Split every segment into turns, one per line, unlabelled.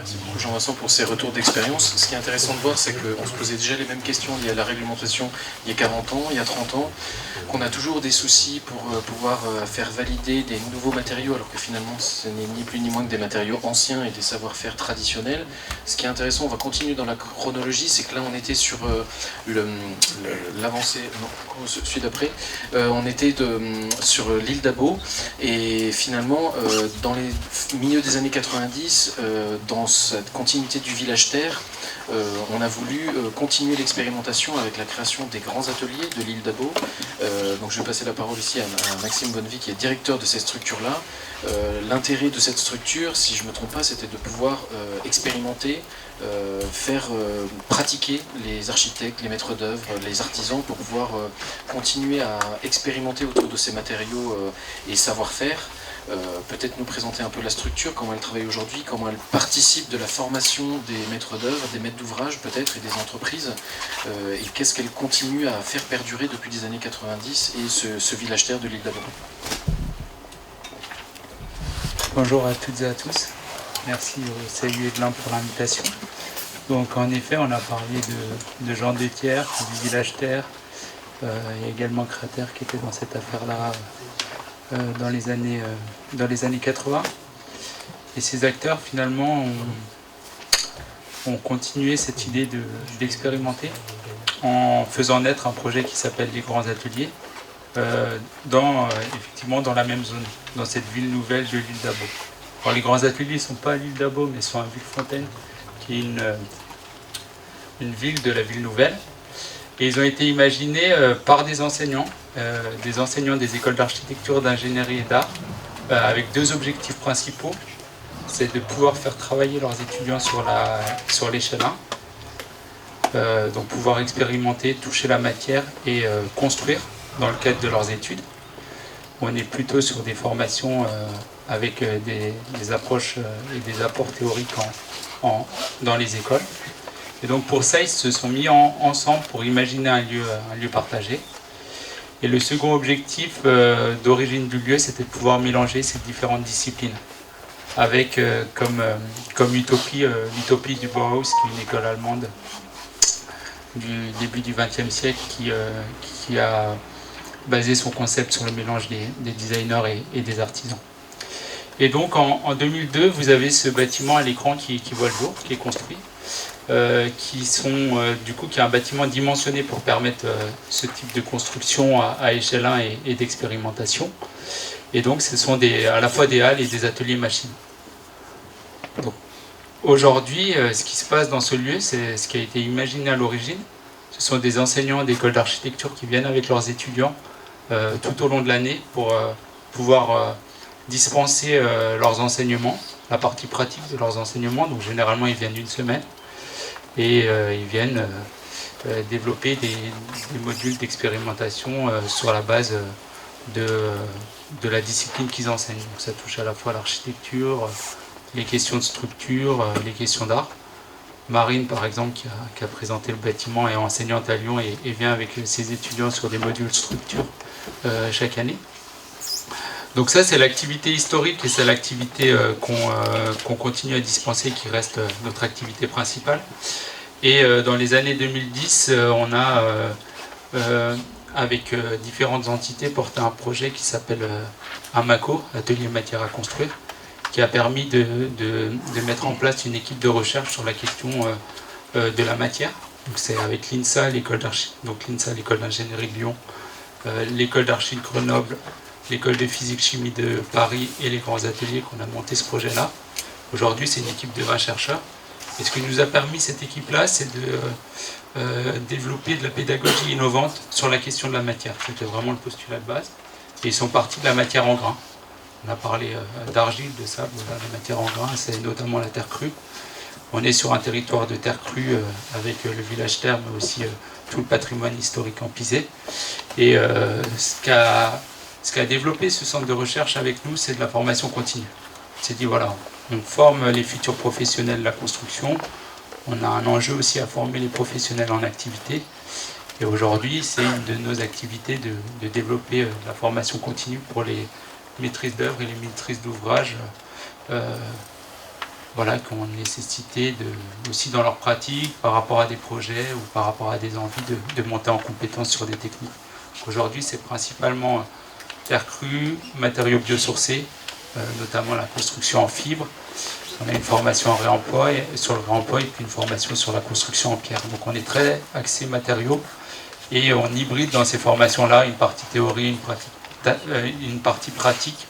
Merci beaucoup Jean-Vincent pour ces retours d'expérience. Ce qui est intéressant de voir, c'est qu'on se posait déjà les mêmes questions liées à la réglementation il y a 40 ans, il y a 30 ans, qu'on a toujours des soucis pour pouvoir faire valider des nouveaux matériaux, alors que finalement ce n'est ni plus ni moins que des matériaux anciens et des savoir-faire traditionnels. Ce qui est intéressant, on va continuer dans la chronologie, c'est que là on était sur l'avancée, non, celui d'après, on était sur l'île d'Abo, et finalement dans les milieux des années 90, dans cette continuité du village terre, on a voulu continuer l'expérimentation avec la création des grands ateliers de l'île d'Abo. Donc je vais passer la parole ici à Maxime Bonnevie, qui est directeur de cette structure-là. L'intérêt de cette structure, si je ne me trompe pas, c'était de pouvoir expérimenter, faire pratiquer les architectes, les maîtres d'œuvre, les artisans, pour pouvoir continuer à expérimenter autour de ces matériaux et savoir-faire. Peut-être nous présenter un peu la structure, comment elle travaille aujourd'hui, comment elle participe de la formation des maîtres d'œuvre, des maîtres d'ouvrage peut-être, et des entreprises, et qu'est-ce qu'elle continue à faire perdurer depuis les années 90 et ce village terre de l'île d'Abo.
Bonjour à toutes et à tous, merci au CAU Aiglun pour l'invitation. Donc en effet, on a parlé de Jean Détière, du village terre, il y a également Cratère qui était dans cette affaire-là dans les années 80. Et ces acteurs finalement ont continué cette idée d'expérimenter en faisant naître un projet qui s'appelle les Grands Ateliers, effectivement dans la même zone, dans cette ville nouvelle de l'île d'Abo. Alors les Grands Ateliers ne sont pas à l'île d'Abo, mais sont à Villefontaine, qui est une ville de la ville nouvelle. Et ils ont été imaginés par des enseignants des écoles d'architecture, d'ingénierie et d'art, avec deux objectifs principaux. C'est de pouvoir faire travailler leurs étudiants sur l'échelle 1, donc pouvoir expérimenter, toucher la matière et construire dans le cadre de leurs études. On est plutôt sur des formations avec des approches et des apports théoriques dans les écoles. Et donc pour ça, ils se sont mis ensemble pour imaginer un lieu partagé. Et le second objectif d'origine du lieu, c'était de pouvoir mélanger ces différentes disciplines, avec comme utopie l'utopie du Bauhaus, qui est une école allemande du début du XXe siècle, qui a basé son concept sur le mélange des designers et des artisans. Et donc en 2002, vous avez ce bâtiment à l'écran qui voit le jour, qui est construit, qui est un bâtiment dimensionné pour permettre ce type de construction à échelle 1 et d'expérimentation. Et donc ce sont à la fois des halles et des ateliers machines. Aujourd'hui, ce qui se passe dans ce lieu, c'est ce qui a été imaginé à l'origine. Ce sont des enseignants d'écoles d'architecture qui viennent avec leurs étudiants tout au long de l'année pour pouvoir dispenser leurs enseignements, la partie pratique de leurs enseignements. Donc généralement, ils viennent d'une semaine. Et ils viennent développer des modules d'expérimentation sur la base de la discipline qu'ils enseignent. Donc ça touche à la fois l'architecture, les questions de structure, les questions d'art. Marine, par exemple, qui a présenté le bâtiment, est enseignante à Lyon et vient avec ses étudiants sur des modules structure chaque année. Donc ça, c'est l'activité historique et c'est l'activité qu'on continue à dispenser, qui reste notre activité principale. Et dans les années 2010, on a, avec différentes entités, porté un projet qui s'appelle AMACO, Atelier Matière à Construire, qui a permis de mettre en place une équipe de recherche sur la question de la matière. Donc c'est avec l'INSA, l'école d'ingénierie de Lyon, l'école d'archi de Grenoble, l'école de physique-chimie de Paris et les grands ateliers qu'on a monté ce projet-là. Aujourd'hui, c'est une équipe de 20 chercheurs. Et ce qui nous a permis, cette équipe-là, c'est de développer de la pédagogie innovante sur la question de la matière. C'était vraiment le postulat de base. Et ils sont partis de la matière en grains. On a parlé d'argile, de sable, de la matière en grains, c'est notamment la terre crue. On est sur un territoire de terre crue avec le village terre, mais aussi tout le patrimoine historique en Pisé. Et ce qu'a développé ce centre de recherche avec nous, c'est de la formation continue. C'est dit, voilà, on forme les futurs professionnels de la construction, on a un enjeu aussi à former les professionnels en activité, et aujourd'hui, c'est une de nos activités de développer la formation continue pour les maîtrises d'œuvre et les maîtrises d'ouvrage voilà, qui ont nécessité aussi dans leur pratique, par rapport à des projets ou par rapport à des envies de monter en compétence sur des techniques. Aujourd'hui, c'est principalement terre crue, matériaux biosourcés, notamment la construction en fibre. On a une formation en réemploi sur le réemploi et puis une formation sur la construction en pierre. Donc on est très axé matériaux et on hybride dans ces formations-là une partie théorie, une partie pratique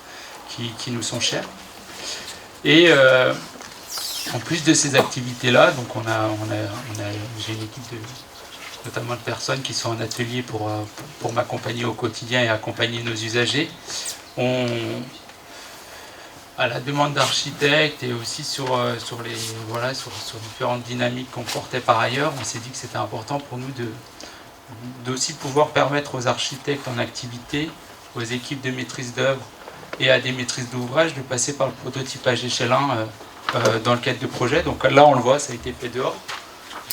qui nous sont chères. Et en plus de ces activités-là, donc j'ai une équipe notamment de personnes qui sont en atelier pour m'accompagner au quotidien et accompagner nos usagers. À la demande d'architectes et aussi sur différentes dynamiques qu'on portait par ailleurs, on s'est dit que c'était important pour nous d'aussi pouvoir permettre aux architectes en activité, aux équipes de maîtrise d'œuvre et à des maîtrises d'ouvrage de passer par le prototypage échelle 1 dans le cadre de projet. Donc là on le voit, ça a été fait dehors.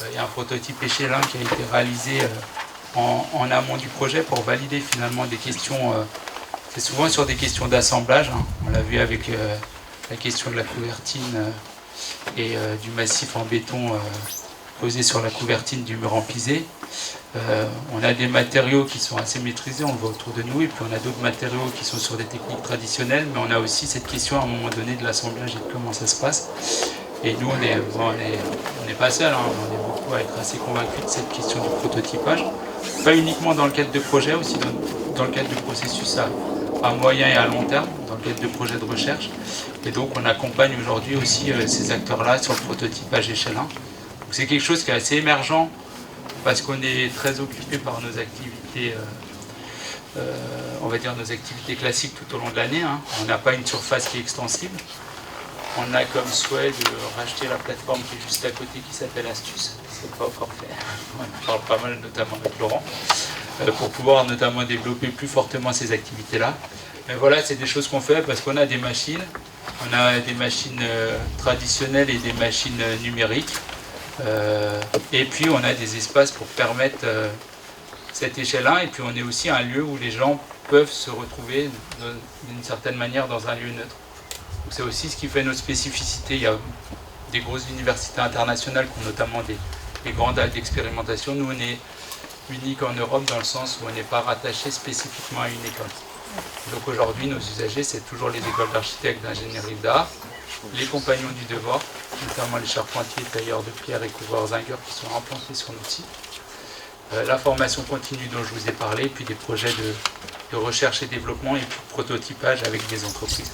Il y a un prototype échelle 1 qui a été réalisé en amont du projet pour valider finalement des questions. C'est souvent sur des questions d'assemblage, hein. On l'a vu avec la question de la couvertine et du massif en béton posé sur la couvertine du mur en pisé. On a des matériaux qui sont assez maîtrisés, on le voit autour de nous, et puis on a d'autres matériaux qui sont sur des techniques traditionnelles, mais on a aussi cette question à un moment donné de l'assemblage et de comment ça se passe. Et nous, on n'est pas seul, hein. On est beaucoup à être assez convaincus de cette question du prototypage. Pas uniquement dans le cadre de projets, aussi dans le cadre de processus à moyen et à long terme, dans le cadre de projets de recherche. Et donc on accompagne aujourd'hui aussi ces acteurs-là sur le prototypage échelle 1. Donc c'est quelque chose qui est assez émergent parce qu'on est très occupé par nos activités, on va dire nos activités classiques tout au long de l'année, hein. On n'a pas une surface qui est extensible. On a comme souhait de racheter la plateforme qui est juste à côté qui s'appelle Astuce. C'est pas encore fait. On en parle pas mal notamment avec Laurent. Pour pouvoir notamment développer plus fortement ces activités-là. Mais voilà, c'est des choses qu'on fait parce qu'on a des machines. On a des machines traditionnelles et des machines numériques. Et puis on a des espaces pour permettre cette échelle 1. Et puis on est aussi un lieu où les gens peuvent se retrouver d'une certaine manière dans un lieu neutre. Donc c'est aussi ce qui fait notre spécificité. Il y a des grosses universités internationales qui ont notamment des grandes dalles d'expérimentation. Nous, on est unique en Europe dans le sens où on n'est pas rattaché spécifiquement à une école. Donc aujourd'hui, nos usagers, c'est toujours les écoles d'architectes, d'ingénierie d'art, les compagnons du devoir, notamment les charpentiers, tailleurs de pierre et couvreurs zingueurs qui sont implantés sur nos sites. La formation continue dont je vous ai parlé, puis des projets de recherche et développement et puis de prototypage avec des entreprises.